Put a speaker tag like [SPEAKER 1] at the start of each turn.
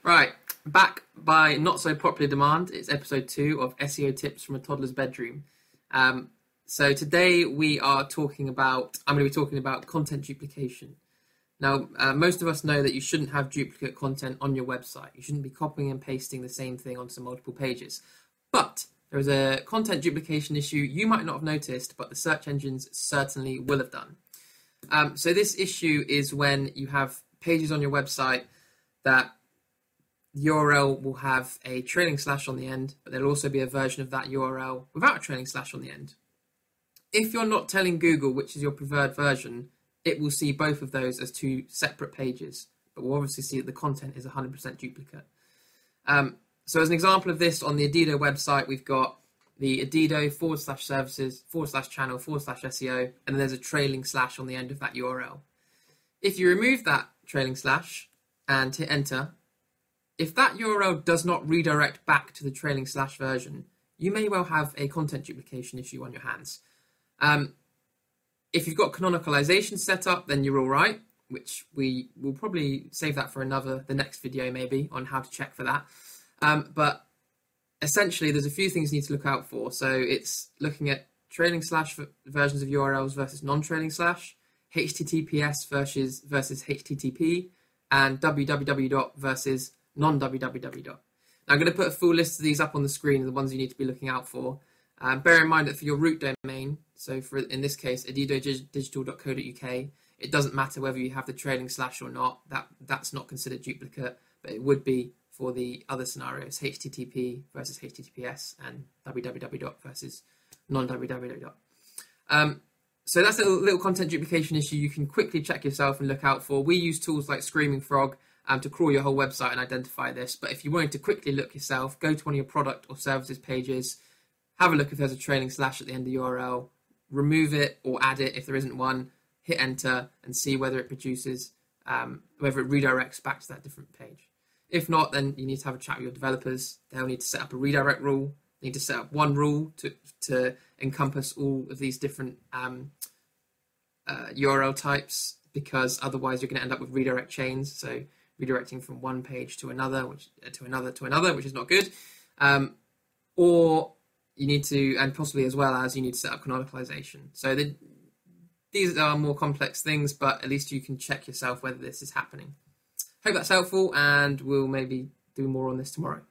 [SPEAKER 1] Right, back by not so popular demand. It's episode 2 of SEO tips from a toddler's bedroom. So today we are talking about, I'm going to be talking about content duplication. Now, most of us know that you shouldn't have duplicate content on your website. You shouldn't be copying and pasting the same thing onto multiple pages. But there is a content duplication issue you might not have noticed, but the search engines certainly will have done. So this issue is when you have pages on your website that the URL will have a trailing slash on the end, but there'll also be a version of that URL without a trailing slash on the end. If you're not telling Google which is your preferred version, it will see both of those as two separate pages, but we'll obviously see that the content is 100% duplicate. So as an example of this, on the Adido website, we've got the Adido/services/channel/SEO, and then there's a trailing slash on the end of that URL. If you remove that trailing slash and hit enter, if that URL does not redirect back to the trailing slash version, you may well have a content duplication issue on your hands. If you've got canonicalization set up, then you're all right, which we will probably save that for the next video maybe, on how to check for that. But essentially, there's a few things you need to look out for. So it's looking at trailing slash versions of URLs versus non-trailing slash, HTTPS versus HTTP, and www versus non-www. Now, I'm going to put a full list of these up on the screen, the ones you need to be looking out for. Bear in mind that for your root domain, so for in this case, adido.digital.co.uk, it doesn't matter whether you have the trailing slash or not. That's not considered duplicate, but it would be for the other scenarios, HTTP versus HTTPS and www versus non-www. So that's a little content duplication issue you can quickly check yourself and look out for. We use tools like Screaming Frog to crawl your whole website and identify this. But if you wanted to quickly look yourself, go to one of your product or services pages, have a look if there's a trailing slash at the end of the URL, remove it or add it if there isn't one, hit enter and see whether it produces, whether it redirects back to that different page. If not, then you need to have a chat with your developers. They'll need to set up a redirect rule. They need to set up one rule to encompass all of these different URL types, because otherwise you're going to end up with redirect chains. So redirecting from one page to another, which is not good. Or you need to, and possibly as well as you need to set up canonicalization. So these are more complex things, but at least you can check yourself whether this is happening. Hope that's helpful, and we'll maybe do more on this tomorrow.